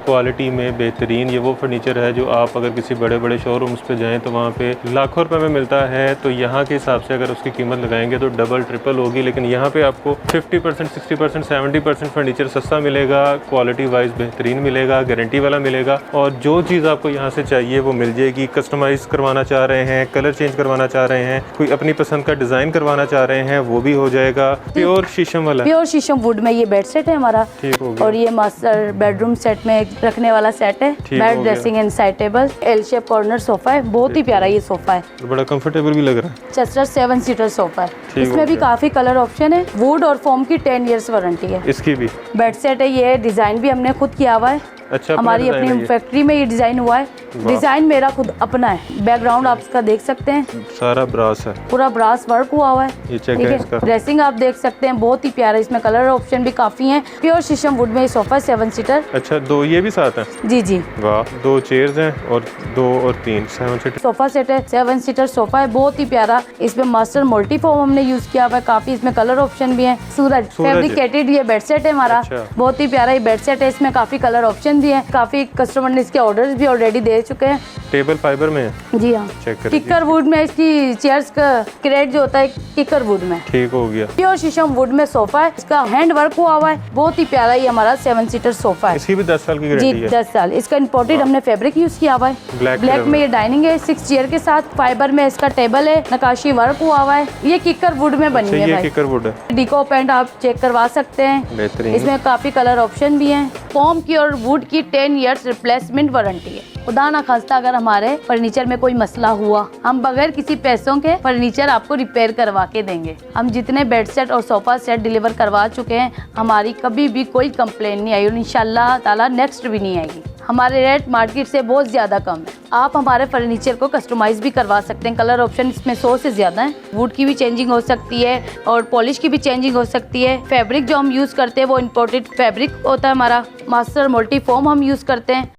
Quality में बेहतरीन। ये वो फर्नीचर है जो आप अगर किसी बड़े बड़े शोरूम्स पे जाएं तो वहाँ पे लाखों रुपए में मिलता है, तो यहाँ के हिसाब से अगर उसकी कीमत लगाएंगे तो डबल ट्रिपल होगी। लेकिन यहाँ पे आपको 50%, 60%, 70% फर्नीचर सस्ता मिलेगा, क्वालिटी वाइज बेहतरीन मिलेगा, गारंटी वाला मिलेगा। और जो चीज़ आपको यहाँ से चाहिए वो मिल जाएगी। कस्टमाइज़ करवाना चाह रहे हैं, कलर चेंज करवाना चाह रहे हैं, कोई अपनी पसंद का डिज़ाइन करवाना चाह रहे हैं, वो भी हो जाएगा। प्योर शीशम वाला, प्योर शीशम वुड में ये बेड सेट है हमारा। ठीक हो गया। और ये मास्टर बेडरूम सेट में रखने वाला सेट है। Bed dressing and side table, L shape corner sofa है, बहुत ही प्यारा ये सोफा है, बड़ा कंफर्टेबल भी लग रहा है। चेस्टर 7 सीटर सोफा है। इसमें भी काफी कलर ऑप्शन है। वुड और फोम की 10 इयर्स वारंटी है। इसकी भी बेड सेट है, ये डिजाइन भी हमने खुद किया हुआ है। अच्छा, हमारी अपनी फैक्ट्री में ये डिजाइन हुआ है। डिजाइन मेरा खुद अपना है। बैकग्राउंड आप इसका देख सकते हैं, सारा ब्रास है, पूरा ब्रास वर्क हुआ हुआ है। ये चेक है इसका। ड्रेसिंग आप देख सकते हैं, बहुत ही प्यारा। इसमें कलर ऑप्शन भी काफी हैं। प्योर शीशम वुड में ये सोफा 7 सीटर। अच्छा, दो ये भी साथ है? जी जी, वाह, 2 चेयर्स हैं और 2 और 3 7 सीटर सोफा सेट है। 7 सीटर सोफा है, बहुत ही प्यारा। इसमें मास्टर मल्टी फॉर्म हमने यूज किया हुआ है। काफी इसमें कलर ऑप्शन भी है। सूरज फैब्रिकेटेड ये बेड सेट है हमारा। अच्छा। बहुत ही प्यारा ये बेड सेट है। इसमें काफी कलर ऑप्शन भी है। काफी कस्टमर ने इसके ऑर्डर्स भी ऑलरेडी दे चुके हैं। टेबल फाइबर में है? जी हाँ, चेक करिए। किकर वुड में इसकी चेयर्स का क्रेट जो होता है किकर वुड में। ठीक हो गया। प्योर शीशम वुड में सोफा है। इसका हैंड वर्क हुआ हुआ है। बहुत ही प्यारा ये हमारा 7 सीटर सोफा है। इसकी भी 10 साल की जी गारंटी है? 10 साल। इसका इम्पोर्टेड हमने फैब्रिक यूज किया हुआ है। ब्लैक में ये डाइनिंग है 6 चेयर के साथ। फाइबर में इसका टेबल है, नकाशी वर्क हुआ हुआ है। ये किकर वुड में बनी है भाई। किकर वुड है। डिको पेंट आप चेक करवा सकते हैं। बेहतरीन। इसमें काफी कलर ऑप्शन भी हैं। फोम की और वुड की 10 इयर्स रिप्लेसमेंट वारंटी है। खुदा ना खास्ता अगर हमारे फर्नीचर में कोई मसला हुआ, हम बगैर किसी पैसों के फर्नीचर आपको रिपेयर करवा के देंगे। हम जितने बेड सेट और सोफा सेट डिलीवर करवा चुके हैं, हमारी कभी भी कोई कंप्लेन नहीं आई और इंशाल्लाह ताला नेक्स्ट भी नहीं आएगी। हमारे रेट मार्केट से बहुत ज्यादा कम है। आप हमारे फर्नीचर को कस्टमाइज भी करवा सकते हैं। कलर ऑप्शन इसमें 100 से ज्यादा है। वुड की भी चेंजिंग हो सकती है और पॉलिश की भी चेंजिंग हो सकती है। फैब्रिक जो हम यूज करते हैं वो इम्पोर्टेड फैब्रिक होता है हमारा। मास्टर मल्टी फॉर्म हम यूज करते हैं।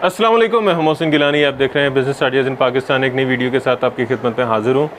अस्सलाम वालेकुम, मैं मोहसिन गिलानी। आप देख रहे हैं बिजनेस आइडियाज़ इन पाकिस्तान। एक नई वीडियो के साथ आपकी खिदमत में हाजिर हूँ।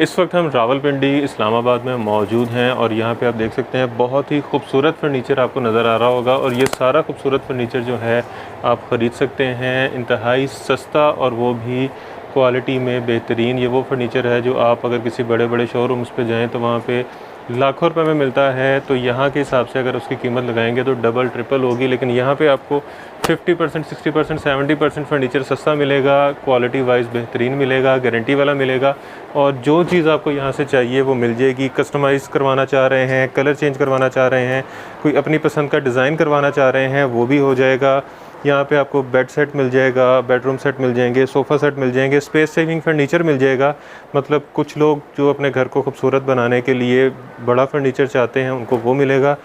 इस वक्त हम रावलपिंडी इस्लामाबाद में मौजूद हैं और यहाँ पे आप देख सकते हैं बहुत ही खूबसूरत फर्नीचर आपको नज़र आ रहा होगा। और ये सारा खूबसूरत फर्नीचर जो है आप ख़रीद सकते हैं इंतहाई सस्ता और वो भी क्वालिटी में बेहतरीन। ये वो फर्नीचर है जो आप अगर किसी बड़े बड़े शोरूम्स पे जाएं तो वहाँ पे लाखों रुपए में मिलता है, तो यहाँ के हिसाब से अगर उसकी कीमत लगाएंगे तो डबल ट्रिपल होगी। लेकिन यहाँ पे आपको 50%, 60%, 70% फर्नीचर सस्ता मिलेगा, क्वालिटी वाइज बेहतरीन मिलेगा, गारंटी वाला मिलेगा। और जो चीज़ आपको यहाँ से चाहिए वो मिल जाएगी। कस्टमाइज़ करवाना चाह रहे हैं, कलर चेंज करवाना चाह रहे हैं, कोई अपनी पसंद का डिज़ाइन करवाना चाह रहे हैं, वो भी हो जाएगा। यहाँ पे आपको बेड सेट मिल जाएगा, बेडरूम सेट मिल जाएंगे, सोफ़ा सेट मिल जाएंगे, स्पेस सेविंग फर्नीचर मिल जाएगा। मतलब कुछ लोग जो अपने घर को खूबसूरत बनाने के लिए बड़ा फर्नीचर चाहते हैं उनको वो मिलेगा।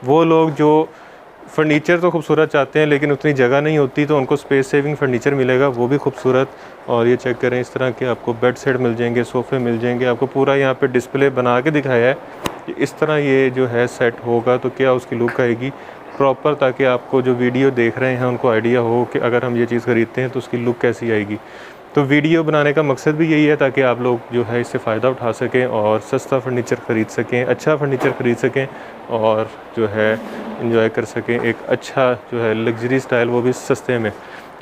वो लोग जो फर्नीचर तो खूबसूरत चाहते हैं लेकिन उतनी जगह नहीं होती तो उनको स्पेस सेविंग फर्नीचर मिलेगा, वो भी खूबसूरत। और ये चेक करें, इस तरह के आपको बेड सेट मिल जाएंगे, सोफ़े मिल जाएंगे। आपको पूरा यहाँ पे डिस्प्ले बना के दिखाया है कि इस तरह ये जो है सेट होगा तो क्या उसकी लुक आएगी प्रॉपर, ताकि आपको जो वीडियो देख रहे हैं उनको आइडिया हो कि अगर हम ये चीज़ ख़रीदते हैं तो उसकी लुक कैसी आएगी। तो वीडियो बनाने का मकसद भी यही है ताकि आप लोग जो है इससे फ़ायदा उठा सकें और सस्ता फर्नीचर ख़रीद सकें, अच्छा फर्नीचर ख़रीद सकें और जो है इंजॉय कर सकें एक अच्छा जो है लग्जरी स्टाइल, वो भी सस्ते में।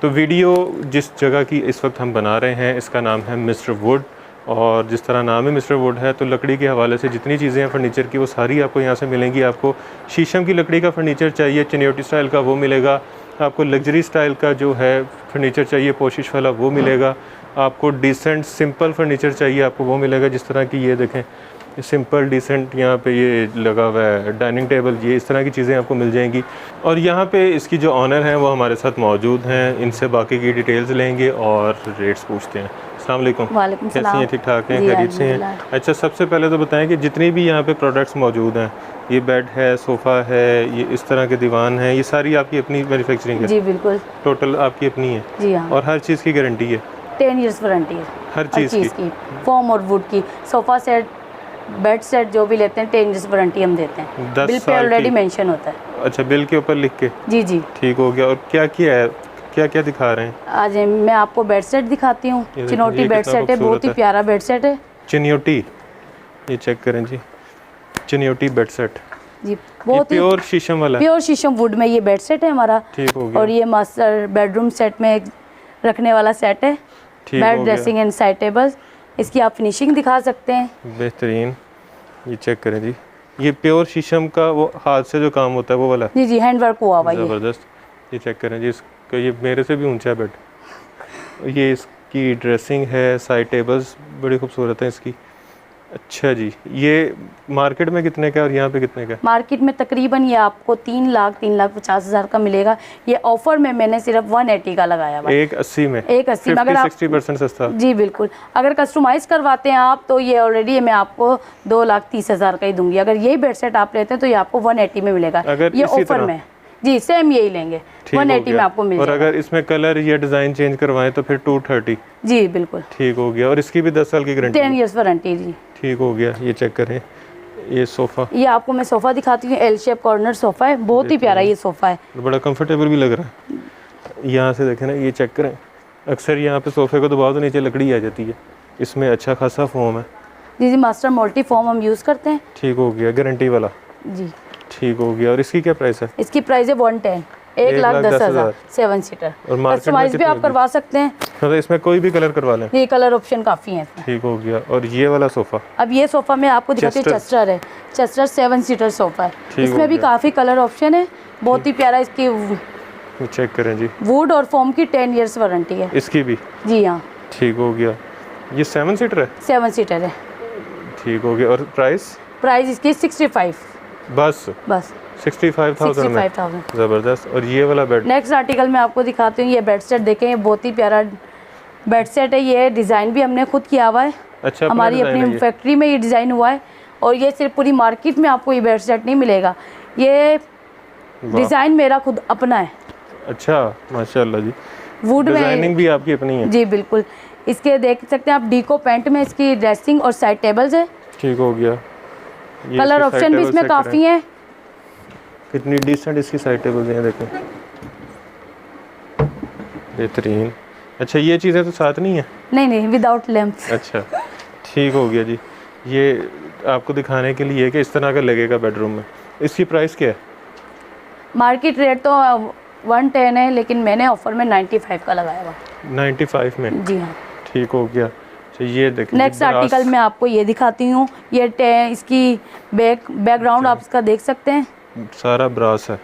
तो वीडियो जिस जगह की इस वक्त हम बना रहे हैं इसका नाम है मिस्टर वुड। और जिस तरह नाम है मिस्टर वुड है तो लकड़ी के हवाले से जितनी चीज़ें हैं फर्नीचर की वो सारी आपको यहाँ से मिलेंगी। आपको शीशम की लकड़ी का फर्नीचर चाहिए चिन्योटी स्टाइल का, वो मिलेगा। आपको लग्जरी स्टाइल का जो है फर्नीचर चाहिए पोशिश वाला, वो मिलेगा। आपको डिसेंट सिंपल फर्नीचर चाहिए, आपको वो मिलेगा। जिस तरह की ये देखें, सिंपल डिसेंट यहाँ पे ये लगा हुआ है डाइनिंग टेबल, ये इस तरह की चीज़ें आपको मिल जाएंगी। और यहाँ पे इसकी जो ऑनर हैं वो हमारे साथ मौजूद हैं, इनसे बाकी की डिटेल्स लेंगे और रेट्स पूछते हैं। अस्सलाम वालेकुम। वालेकुम कैसी सलाम। हैं? ठीक ठाक हैं, खैरियत से हैं? अच्छा, सबसे पहले तो बताएं कि जितनी भी यहाँ पे प्रोडक्ट्स मौजूद हैं, ये बेड है, सोफ़ा है, ये इस तरह के दीवान हैं, ये सारी आपकी अपनी मैन्युफैक्चरिंग है? जी बिल्कुल, टोटल आपकी अपनी है? जी हाँ। और हर चीज़ की गारंटी है? 10 इयर्स वारंटी है हर चीज़ की? फोम और वुड की, सोफ़ा सेट, बेड सेट जो भी लेते हैं 10 इयर्स वारंटी हम देते हैं। 10 बिल पे ऑलरेडी मेंशन होता है। अच्छा, बिल के ऊपर लिख के? जी जी, ठीक हो गया। और क्या किया है, क्या क्या दिखा रहे हैं? आज मैं आपको बेड सेट दिखाती हूँ। चिनोटी बेड सेट है, बहुत ही प्यारा बेड सेट है। चिन्योटी, ये चेक करें जी, चिन्योटी बेड सेट। जी बहुत ही प्योर शीशम वाला है। प्योर शीशम वुड में ये बेड सेट है हमारा। ठीक हो गया। और ये मास्टर बेडरूम सेट में रखने वाला सेट है, ठीक बेड हो गया। Dressing and side tables. इसकी आप फिनिशिंग दिखा सकते हैं। बेहतरीन। ये चेक करें जी, ये प्योर शीशम का वो हाथ से जो काम होता है वो वाला। जी जी हैंड वर्क हुआ हुआ ये। ज़बरदस्त। ये चेक करें जी, इसका ये मेरे से भी ऊंचा है बेड। ये इसकी ड्रेसिंग है, साइड टेबल्स बड़ी खूबसूरत है इसकी। अच्छा जी, ये मार्केट में कितने का है और यहाँ पे कितने का है? मार्केट में तकरीबन ये आपको 3,50,000 का मिलेगा। ये ऑफर में मैंने सिर्फ 180 का लगाया हुआ है। 180 में? 180 में अगर आप 60% सस्ता। जी बिल्कुल, अगर कस्टमाइज़ करवाते हैं आप तो ये ऑलरेडी मैं आपको 2,30,000 का ही दूंगी। अगर यही बेड सेट आप लेते हैं तो ये आपको 180 में मिलेगा। अगर ये इसी ऑफर तरह? में जी सेम यही लेंगे, ठीक हो 180 में गया। आपको मिल और जाएगा। अगर इसमें कलर या डिज़ाइन चेंज करवाएं तो फिर 230। जी बिल्कुल, ठीक हो गया। और इसकी भी 10 साल की गारंटी 10 इयर्स वारंटी जी। ठीक हो गया। ये चेक करें, ये सोफ़ा ये आपको मैं सोफ़ा दिखाती हूँ, एल शेप कॉर्नर सोफ़ा है, बहुत ही प्यारा ये सोफ़ा है। बड़ा कंफर्टेबल भी लग रहा है। यहाँ से देखें ना, ये चेक करें, अक्सर यहाँ पे सोफ़े को दबाओ तो नीचे लकड़ी आ जाती है, इसमें अच्छा खासा फोम है। जी जी मास्टर मल्टी फोम हम यूज़ करते हैं। ठीक हो गया, गारंटी वाला। जी ठीक हो गया। और इसकी क्या प्राइस है? इसकी प्राइस है 110, 1,10,000 7 सीटर। और मार्केट में कस्टमाइज भी कितने आप की? करवा सकते हैं। मतलब इसमें कोई भी कलर करवा लें? ये कलर ऑप्शन काफ़ी है इसमें। ठीक हो गया। और ये वाला सोफ़ा? अब ये सोफ़ा मैं आपको दिखाती हूँ, चेस्टर। चेस्टर है, चेस्टर 7 सीटर सोफ़ा है। ठीक इसमें हो भी गया। काफ़ी कलर ऑप्शन है, बहुत ही प्यारा। इसकी ये चेक करें जी, वुड और फोम की 10 इयर्स वारंटी है। इसकी भी? जी हाँ, ठीक हो गया। ये 7 सीटर है? 7 सीटर है। ठीक हो गया। और प्राइस? प्राइस इसकी 65 बस बस 65,000 में? 65,000। ज़बरदस्त। और ये वाला बेड? नेक्स्ट आर्टिकल मैं आपको दिखाती हूँ, ये बेड सेट देखें, ये बहुत ही प्यारा बेड सेट है। ये डिज़ाइन भी हमने खुद किया हुआ है। अच्छा, हमारी अपनी फैक्ट्री में ये डिज़ाइन हुआ है। और ये सिर्फ पूरी मार्केट में आपको ये बेड सेट नहीं मिलेगा, ये डिज़ाइन मेरा खुद अपना है। अच्छा, माशाल्लाह जी। वुड में डिजाइनिंग भी आपकी अपनी है? जी बिल्कुल। इसके देख सकते हैं आप, डीको पेंट में इसकी ड्रेसिंग और साइड टेबल्स है। ठीक हो गया। कलर ऑप्शन भी इसमें काफ़ी हैं। कितनी डिसेंट इसकी साइड टेबल्स हैं, देखें, बेहतरीन। अच्छा, ये चीज़ें तो साथ नहीं है? नहीं नहीं, विदाउट लैंप्स। अच्छा, ठीक हो गया जी। ये आपको दिखाने के लिए कि इस तरह का लगेगा बेडरूम में। इसकी प्राइस क्या है? मार्केट रेट तो 110 है, लेकिन मैंने ऑफर में 95 का लगाया हुआ। 95 में? जी हाँ। ठीक हो गया। अच्छा, ये देखिए नेक्स्ट आर्टिकल मैं आपको ये दिखाती हूँ। ये इसकी बैकग्राउंड आप इसका देख सकते हैं, सारा ब्रास है,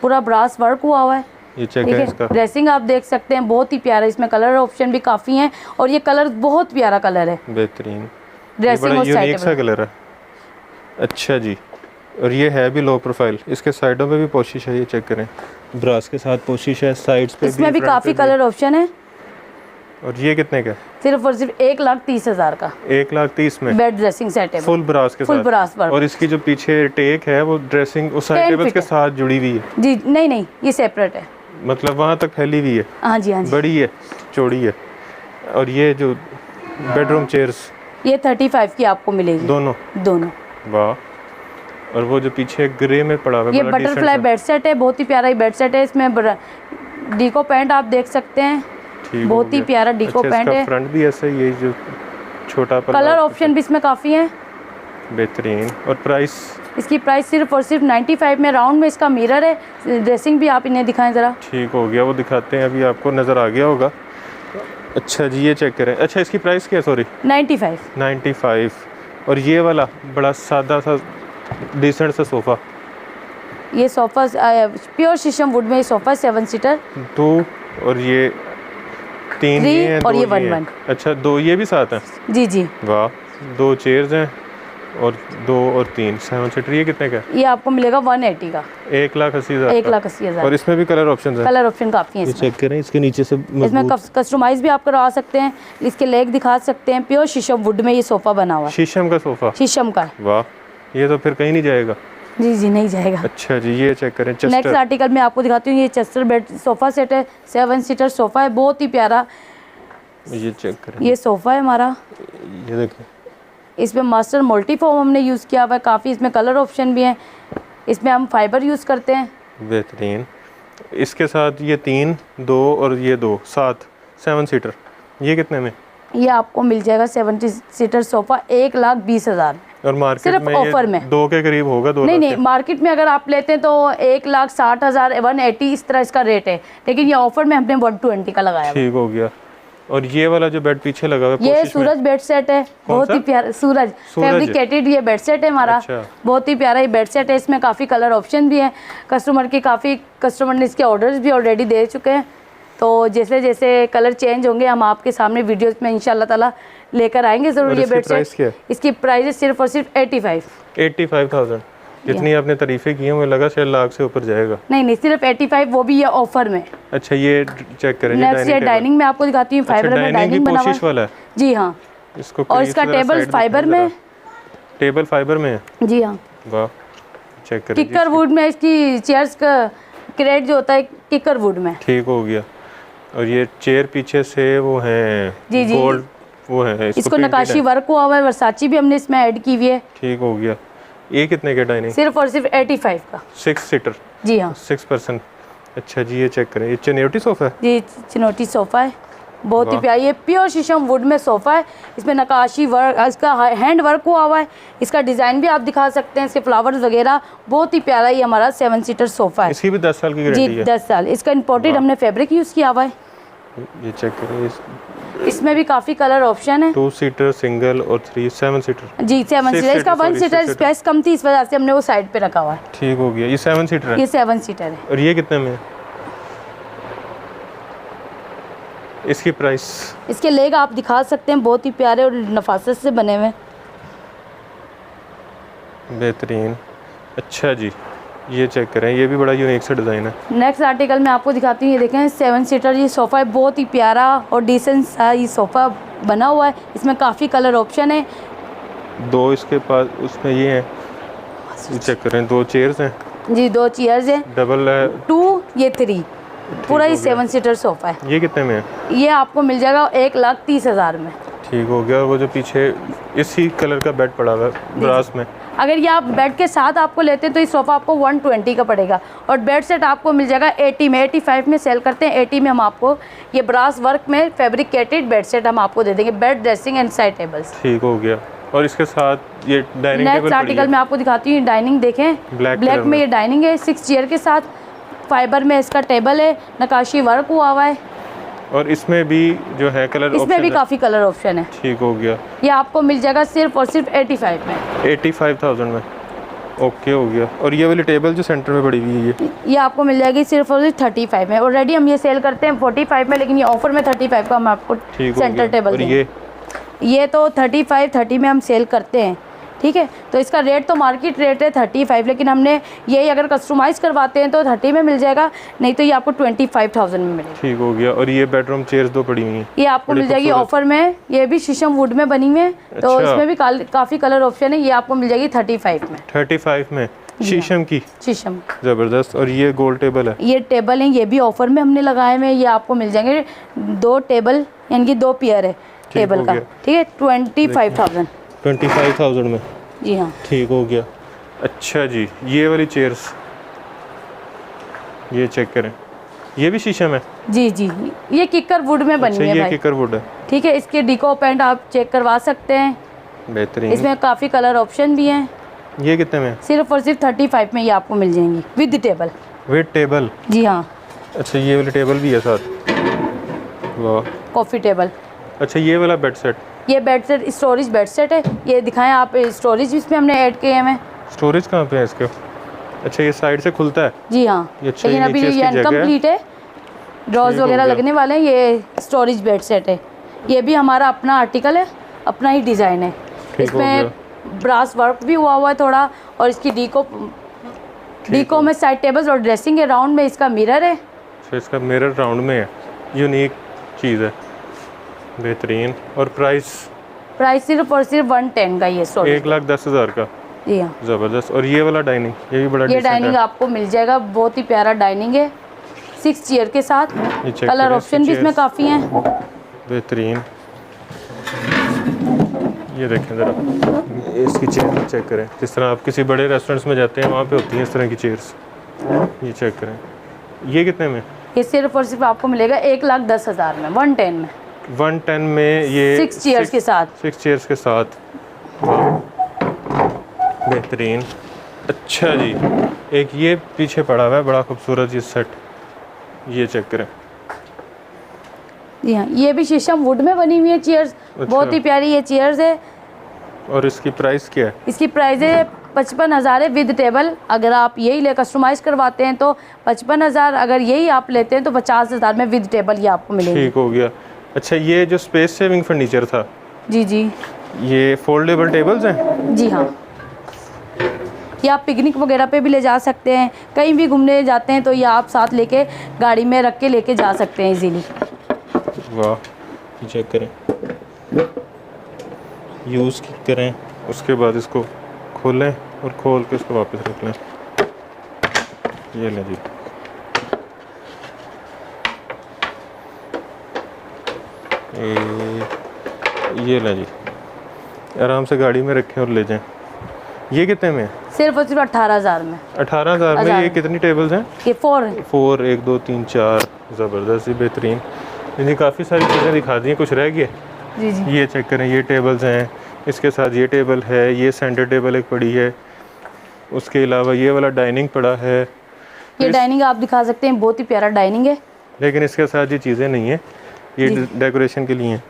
पूरा ब्रास वर्क हुआ हुआ है। ये चेक ठीक है है, इसका। ड्रेसिंग आप देख सकते हैं, बहुत ही प्यारा। इसमें कलर ऑप्शन भी काफ़ी हैं और ये कलर बहुत प्यारा कलर है। बेहतरीन। ये ड्रेसिंग बड़ा और यूनिक सा साइड कलर है। अच्छा जी। और ये है भी लो प्रोफाइल, इसके साइडों पे भी पोशिश है, ये चेक करें, ब्रास के साथ पोशिश है, साइड्स पे इसमें भी फ्रंट काफ़ी पे कलर ऑप्शन है। और ये कितने का? सिर्फ और सिर्फ 1,30,000 का 1,30,000 में बेड ड्रेसिंग सेट है, फुल ब्रास के फुल साथ? Brass work. और इसकी जो पीछे टेक है वो ड्रेसिंग उस साइड 10 टेबल्स फीट के है। साथ जुड़ी हुई है? जी नहीं नहीं, ये सेपरेट है। मतलब वहाँ तक फैली हुई है? हाँ जी हाँ जी। बड़ी है, चौड़ी है। और ये जो बेडरूम चेयर्स, ये 35 की आपको मिलेगी दोनों? दोनों। वाह। और वो जो पीछे ग्रे में पड़ा हुआ है, ये बड़ा बटरफ्लाई decent सा। बेड सेट है, बहुत ही प्यारा ये बेड सेट है। इसमें डीको पैंट आप देख सकते हैं, ठीक हो बहुत ही गया। प्यारा डीको अच्छा, पैंट इसका है। फ्रंट भी ऐसा ही है, जो छोटा कलर ऑप्शन भी इसमें काफ़ी हैं। बेहतरीन। और प्राइस? इसकी प्राइस सिर्फ और सिर्फ 95 में। राउंड में इसका मिरर है। ड्रेसिंग भी आप इन्हें दिखाएं ज़रा। ठीक हो गया, वो दिखाते हैं, अभी आपको नज़र आ गया होगा। अच्छा जी, ये चेक करें। अच्छा, इसकी प्राइस क्या है? सॉरी, 95। 95। और ये वाला बड़ा सादा सा डिसेंट सा सोफ़ा? ये सोफ़ा प्योर शीशम वुड में ये सोफ़ा 7 सीटर। 2 और ये 3 3 ये हैं, और 2 ये हैं। 1-1। अच्छा, 2 ये भी साथ हैं? जी जी। वाह। 2 चेयर्स हैं और 2 और 3 7 सीटर। ये कितने का है? ये आपको मिलेगा 180 का, 1,80,000 1,80,000। और इसमें भी कलर ऑप्शन है? कलर ऑप्शन काफ़ी है ये इसमें। चेक करें, इसके नीचे से इसमें मजबूत कस्टमाइज भी आप करवा सकते हैं। इसके लेग दिखा सकते हैं। प्योर शीशम वुड में ये सोफ़ा बना हुआ है, शीशम का सोफ़ा? शीशम का है। वाह, ये तो फिर कहीं नहीं जाएगा। जी जी नहीं जाएगा। अच्छा जी, ये चेक करें, नेक्स्ट चेस्टर। आर्टिकल मैं आपको दिखाती हूँ। ये चेस्टर बेड सोफ़ा सेट है, 7 सीटर सोफ़ा है, बहुत ही प्यारा ये चेक करें, ये सोफ़ा है हमारा। ये देखें, इसमें मास्टर मल्टी फॉर्म हमने यूज़ किया हुआ है। काफ़ी इसमें कलर ऑप्शन भी हैं। इसमें हम फाइबर यूज़ करते हैं। बेहतरीन। इसके साथ ये 3, 2 और ये 2 7 सीटर। ये कितने में? ये आपको मिल जाएगा 70 सीटर सोफ़ा 1,20,000 में। और मार्केट सिर्फ में ऑफर ये में 2 के करीब होगा, 2 नहीं लाख नहीं, मार्केट में अगर आप लेते हैं तो 1,60,000 180 इस तरह इसका रेट है, लेकिन ये ऑफर में हमने 120 का लगाया हुआ है। ठीक हो गया। और ये वाला जो बेड पीछे लगा हुआ है ये कोशिश में, सूरज बेड सेट है, बहुत ही प्यारा। सूरज फैब्रिकेटेड ये बेड सेट है हमारा। अच्छा। बहुत ही प्यारा ये बेड सेट है, इसमें काफ़ी कलर ऑप्शन भी है। काफ़ी कस्टमर ने इसके ऑर्डर्स भी ऑलरेडी दे चुके हैं, तो जैसे जैसे कलर चेंज होंगे हम आपके सामने वीडियोस में इंशाल्लाह ताला लेकर आएंगे ज़रूर। ये बेड सेट इसकी प्राइस है सिर्फ और सिर्फ 85,000। जितनी आपने तारीफें की हैं मुझे लगा शायद लाख से ऊपर जाएगा। नहीं सिर्फ 85, वो भी ये ऑफर में। अच्छा ये चेक करें, नेक्स्ट ये डाइनिंग में आपको दिखाती हूँ। फाइबर में डाइनिंग बना हुआ वाला है जी हाँ, इसको। और इसका टेबल फाइबर में, टेबल फाइबर में है जी हाँ। वाह, चेक करें किकर वुड में इसकी चेयर्स का क्रेट जो होता है किकर वुड में। ठीक हो गया। और ये चेयर पीछे से वो है जी जी, गोल्ड वो है, इसको नकाशी वर्क हुआ हुआ है, वर्साची भी हमने इसमें ऐड की हुई है। ठीक हो गया। ये कितने का डाइनिंग? सिर्फ और सिर्फ 85 का, 6 सीटर जी हाँ, 6 पर्सन। अच्छा जी, ये चेक करें, ये चिनोटी सोफा है जी चिनोटी सोफ़ा है, बहुत ही प्यारा। ये प्योर शीशम वुड में सोफ़ा है, इसमें नकाशी वर्क, इसका हैंड वर्क हुआ है। इसका डिज़ाइन भी आप दिखा सकते हैं, इसके फ्लावर्स वगैरह, बहुत ही प्यारा। ये हमारा 7 सीटर सोफ़ा है। इसकी भी 10 साल की जी गारंटी है? 10 साल। इसका इम्पोर्टेड हमने फैब्रिक यूज़ किया हुआ है। ये चेक करें, इसमें भी काफ़ी कलर ऑप्शन है। 2 सीटर सिंगल और 7 सीटर। जी 7 सीटर। इसका 1 सीटर स्पेस कम थी, इस वजह से हमने वो साइड पे रखा हुआ है। ठीक हो गया। ये 7 सीटर है? ये 7 सीटर है। और ये कितने में है इसकी प्राइस? इसके लेग आप दिखा सकते हैं, बहुत ही प्यारे और नफासत से बने हुए। बेहतरीन। अच्छा जी, ये चेक करें, ये भी बड़ा यूनिक सा डिज़ाइन है। नेक्स्ट आर्टिकल मैं आपको दिखाती हूँ। ये देखें 7 सीटर ये सोफ़ा है, बहुत ही प्यारा और डिसेंट सा ये सोफ़ा बना हुआ है। इसमें काफ़ी कलर ऑप्शन है। 2 इसके पास उसमें ये हैं, ये चेक करें, 2 चेयर्स हैं जी, 2 चेयर्स हैं, डबल है 2 ये 3, पूरा ही 7 सीटर सोफ़ा है। ये कितने में है? ये आपको मिल जाएगा 1,30,000 में। ठीक हो गया। वो जो पीछे इसी कलर का बेड पड़ा हुआ है ब्रास में, अगर ये आप बेड के साथ आपको लेते हैं तो ये सोफ़ा आपको 120 का पड़ेगा, और बेड सेट आपको मिल जाएगा 80 में। 85 में सेल करते हैं, 80 में हम आपको ये ब्रास वर्क में फैब्रिकेटेड बेड सेट हम आपको दे देंगे, bed dressing and side tables. ठीक हो गया। और इसके साथ ये डाइनिंग टेबल नेक्स्ट आर्टिकल मैं आपको दिखाती हूँ। डाइनिंग देखें, ब्लैक में ये डाइनिंग है, 6 चेयर के साथ, फाइबर में इसका टेबल है, नकाशी वर्क हुआ है। और इसमें भी जो है कलर इसमें भी काफ़ी कलर ऑप्शन है। ठीक हो गया। ये आपको मिल जाएगा सिर्फ और सिर्फ 85 में। 85,000 में ओके हो गया। और ये वाली टेबल जो सेंटर में पड़ी हुई है ये आपको मिल जाएगी सिर्फ और सिर्फ 35 में। ऑलरेडी हम ये सेल करते हैं 45 में, लेकिन ये ऑफर में 35 का हम आपको सेंटर टेबल देंगे। ये तो 30 में हम सेल करते हैं, ठीक है। तो इसका रेट तो मार्केट रेट है 35, लेकिन हमने यही अगर कस्टमाइज़ करवाते हैं तो 30 में मिल जाएगा, नहीं तो ये आपको 25,000 में मिलेगा। ठीक हो गया। और ये बेडरूम चेयर्स 2 पड़ी हुई हैं, ये आपको मिल जाएगी ऑफर में। ये भी शीशम वुड में बनी हुई है, तो इसमें भी काफ़ी कलर ऑप्शन है। ये आपको मिल जाएगी 35 में। 35 में शीशम की, शीशम ज़बरदस्त। और ये गोल टेबल है? ये टेबल है, ये भी ऑफर में हमने लगाए हुए हैं। ये आपको मिल जाएंगे 2 टेबल, यानी कि 2 पेयर है टेबल का, ठीक है। 25,000 में, जी हाँ। ठीक हो गया। अच्छा जी, ये वाली चेयर्स ये चेक करें, ये भी शीशम है? जी जी, ये किकर वुड में बनी है ये भाई, किकर वुड है, ठीक है। इसके डिको पेंट आप चेक करवा सकते हैं, बेहतरीन। इसमें काफ़ी कलर ऑप्शन भी हैं। ये कितने में? सिर्फ और सिर्फ 35 में ये आपको मिल जाएंगी विद टेबल। With table? जी हाँ। अच्छा, ये वाली टेबल भी है साथ, वाह। Coffee table. अच्छा, ये वाला बेड सेट? ये bed set storage bed set है। ये दिखाएं आप, स्टोरेज इसमें हमने ऐड किए हैं। स्टोरेज कहाँ पे है इसके? अच्छा, ये साइड से खुलता है? जी हाँ, अच्छा, लेकिन अभी ये अनकम्प्लीट है, ड्रॉज वगैरह लगने वाले हैं। ये स्टोरेज बेड सेट है, ये भी हमारा अपना आर्टिकल है, अपना ही डिज़ाइन है। इसमें ब्रास वर्क भी हुआ है थोड़ा, और इसकी डीको में साइड टेबल्स और ड्रेसिंग है। राउंड में इसका मिरर है। अच्छा, इसका मिरर राउंड में है, यूनिक चीज़ है, बेहतरीन। और प्राइस सिर्फ और सिर्फ 110 का ये स्टोरेज, 1,10,000 का। जी हाँ, ज़बरदस्त। और ये वाला डाइनिंग, ये भी बड़ा ये डाइनिंग आपको मिल जाएगा, बहुत ही प्यारा डाइनिंग है, 6 चेयर के साथ। कलर ऑप्शन भी इसमें काफ़ी हैं, बेहतरीन। ये देखें ज़रा, इसकी चेयर चेक करें, जिस तरह आप किसी बड़े रेस्टोरेंट्स में जाते हैं वहाँ पे होती हैं इस तरह की चेयर्स। ये चेक करें, ये कितने में? ये सिर्फ और सिर्फ आपको मिलेगा 1,10,000 में, 110 में। 110 में ये 6 चेयर्स के साथ। 6 चेयर्स के साथ, बेहतरीन। अच्छा जी, एक ये पीछे पड़ा हुआ है बड़ा खूबसूरत ये सेट, ये चेक करें। जी हाँ, ये भी शीशम वुड में बनी हुई है चेयर्स, बहुत ही प्यारी ये चेयर्स है। और इसकी प्राइस क्या है? इसकी प्राइस है 55,000 है विद टेबल। अगर आप यही ले कस्टमाइज करवाते हैं तो 55,000, अगर यही आप लेते हैं तो 50,000 में विद टेबल ये आपको मिलेगी। ठीक हो गया। अच्छा, ये जो स्पेस सेविंग फर्नीचर था, जी जी, ये फोल्डेबल टेबल्स हैं? जी हाँ, ये आप पिकनिक वगैरह पे भी ले जा सकते हैं, कहीं भी घूमने जाते हैं तो ये आप साथ लेके गाड़ी में रख के लेके जा सकते हैं इजीली। वाह, चेक करें, यूज़ करें, उसके बाद इसको खोलें और खोल के इसको वापस रख लें। ये लें जी, ये लें जी, आराम से गाड़ी में रखें और ले जाएं। ये कितने में है? सिर्फ और सिर्फ 18,000 में। 18,000 में। ये कितनी टेबल्स हैं? ये 4 है। 4, 1 2 3 4, ज़बरदस्त ही बेहतरीन। इन्हें काफ़ी सारी चीज़ें दिखा दी हैं, कुछ रह गए? जी जी, ये चेक करें, ये टेबल्स हैं, इसके साथ ये टेबल है, ये सेंटर टेबल एक पड़ी है, उसके अलावा ये वाला डाइनिंग पड़ा है। ये डाइनिंग आप दिखा सकते हैं, बहुत ही प्यारा डाइनिंग है। लेकिन इसके साथ ये चीज़ें नहीं हैं, ये डेकोरेशन के लिए हैं।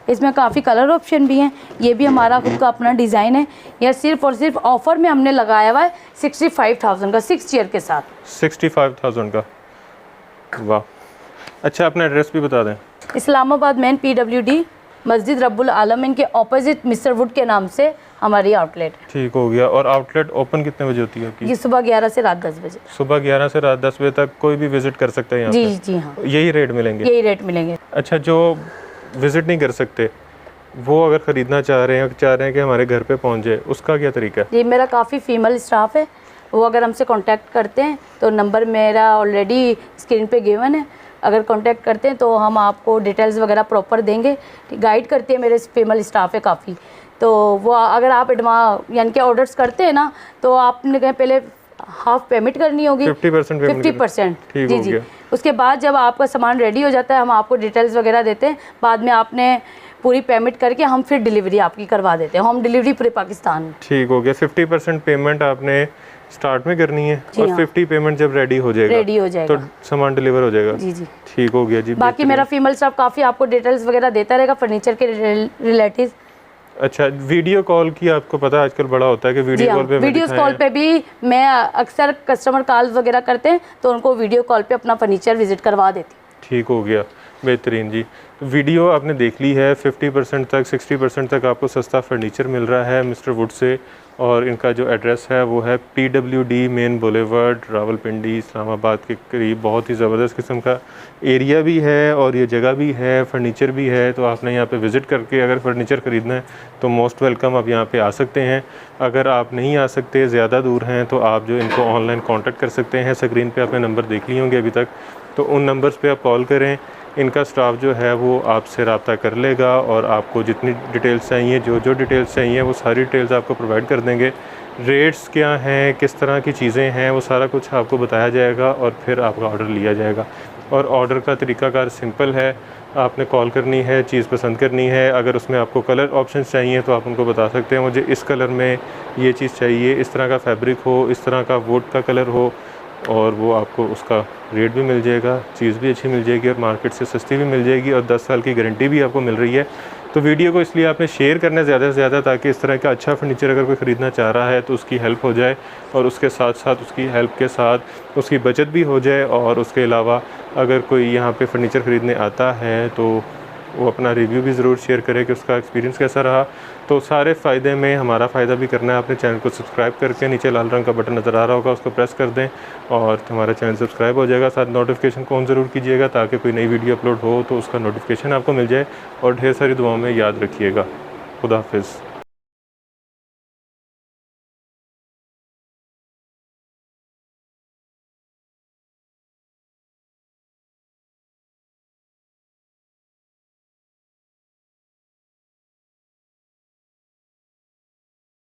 इसमें काफ़ी कलर ऑप्शन भी हैं। ये भी हमारा खुद का अपना डिज़ाइन है। यह सिर्फ और सिर्फ ऑफ़र में हमने लगाया हुआ है 65,000 का 6 चेयर के साथ। 65,000 का, वाह। अच्छा, अपना एड्रेस भी बता दें। इस्लामाबाद मेन PWD मस्जिद रब्बुल आलमीन के ऑपोजिट मिस्टर वुड के नाम से हमारी आउटलेट है। ठीक हो गया। और आउटलेट ओपन कितने बजे होती है आपकी? ये सुबह 11 से रात 10 बजे। सुबह 11 से रात 10 बजे तक कोई भी विज़िट कर सकता है यहाँ जी पे? जी हाँ, यही रेट मिलेंगे? यही रेट मिलेंगे। अच्छा, जो विज़िट नहीं कर सकते वो अगर ख़रीदना चाह रहे हैं कि हमारे घर पे पहुँच जाए, उसका क्या तरीका है? जी, मेरा काफ़ी फीमेल स्टाफ है, वो अगर हमसे कांटेक्ट करते हैं तो नंबर मेरा ऑलरेडी स्क्रीन पे गिवन है। अगर कांटेक्ट करते हैं तो हम आपको डिटेल्स वगैरह प्रॉपर देंगे। गाइड करती है, मेरे फीमेल स्टाफ है काफ़ी। तो वो अगर आप यानी कि ऑर्डर्स करते हैं ना, तो आपने पहले हाफ पेमेंट करनी होगी, 50% पेमेंट। 50%। ठीक जी हो जी, गया। उसके बाद जब आपका सामान रेडी हो जाता है हम आपको डिटेल्स वगैरह देते हैं। बाद में आपने पूरी पेमेंट करके हम फिर डिलीवरी आपकी करवा देते हैं, होम डिलीवरी पूरे पाकिस्तान में। ठीक हो गया। 50% पेमेंट आपने स्टार्ट में करनी है और 50 पेमेंट जब रेडी हो जाएगा तो सामान डिलीवर हो जाएगा। जी जी, ठीक हो गया जी। बाकी मेरा फीमेल स्टाफ काफ़ी आपको डिटेल्स वगैरह देता रहेगा फर्नीचर के रिलेटिव। अच्छा, वीडियो कॉल की आपको पता है आजकल बड़ा होता है कि वीडियो कॉल पे वीडियो कॉल पे भी मैं अक्सर कस्टमर कॉल वगैरह करते हैं तो उनको वीडियो कॉल पे अपना फर्नीचर विजिट करवा देती हूँ। ठीक हो गया, बेहतरीन जी। वीडियो आपने देख ली है। 50% तक 60% तक आपको सस्ता फर्नीचर मिल रहा है मिस्टर वुड से। और इनका जो एड्रेस है वो है PWD main boulevard, Rawalpindi, Islamabad के करीब। बहुत ही ज़बरदस्त किस्म का एरिया भी है और ये जगह भी है, फर्नीचर भी है। तो आपने यहाँ पे विज़िट करके अगर फर्नीचर ख़रीदना है तो मोस्ट वेलकम, आप यहाँ पे आ सकते हैं। अगर आप नहीं आ सकते, ज़्यादा दूर हैं, तो आप जो इनको ऑनलाइन कॉन्टैक्ट कर सकते हैं। स्क्रीन पर आपने नंबर देख लिए होंगे अभी तक, तो उन नंबर्स पर आप कॉल करें। इनका स्टाफ जो है वो आपसे रब्ता कर लेगा और आपको जितनी डिटेल्स चाहिए, जो डिटेल्स चाहिए वो सारी डिटेल्स आपको प्रोवाइड कर देंगे। रेट्स क्या हैं, किस तरह की चीज़ें हैं, वो सारा कुछ आपको बताया जाएगा और फिर आपका ऑर्डर लिया जाएगा। और ऑर्डर का तरीकाकार सिंपल है, आपने कॉल करनी है, चीज़ पसंद करनी है। अगर उसमें आपको कलर ऑप्शंस चाहिए तो आप उनको बता सकते हैं मुझे इस कलर में ये चीज़ चाहिए, इस तरह का फैब्रिक हो, इस तरह का वुड का कलर हो, और वो आपको उसका रेट भी मिल जाएगा, चीज़ भी अच्छी मिल जाएगी और मार्केट से सस्ती भी मिल जाएगी और 10 साल की गारंटी भी आपको मिल रही है। तो वीडियो को इसलिए आपने शेयर करना है ज़्यादा से ज़्यादा, ताकि इस तरह का अच्छा फर्नीचर अगर कोई ख़रीदना चाह रहा है तो उसकी हेल्प हो जाए और उसके साथ साथ उसकी हेल्प के साथ उसकी बचत भी हो जाए। और उसके अलावा अगर कोई यहाँ पे फर्नीचर ख़रीदने आता है तो वो अपना रिव्यू भी ज़रूर शेयर करे कि उसका एक्सपीरियंस कैसा रहा। तो सारे फ़ायदे में हमारा फ़ायदा भी करना है। अपने चैनल को सब्सक्राइब करके नीचे लाल रंग का बटन नज़र आ रहा होगा, उसको प्रेस कर दें और हमारा चैनल सब्सक्राइब हो जाएगा। साथ नोटिफिकेशन को ऑन ज़रूर कीजिएगा ताकि कोई नई वीडियो अपलोड हो तो उसका नोटिफिकेशन आपको मिल जाए। और ढेर सारी दुआओं में याद रखिएगा। खुदा हाफिज़।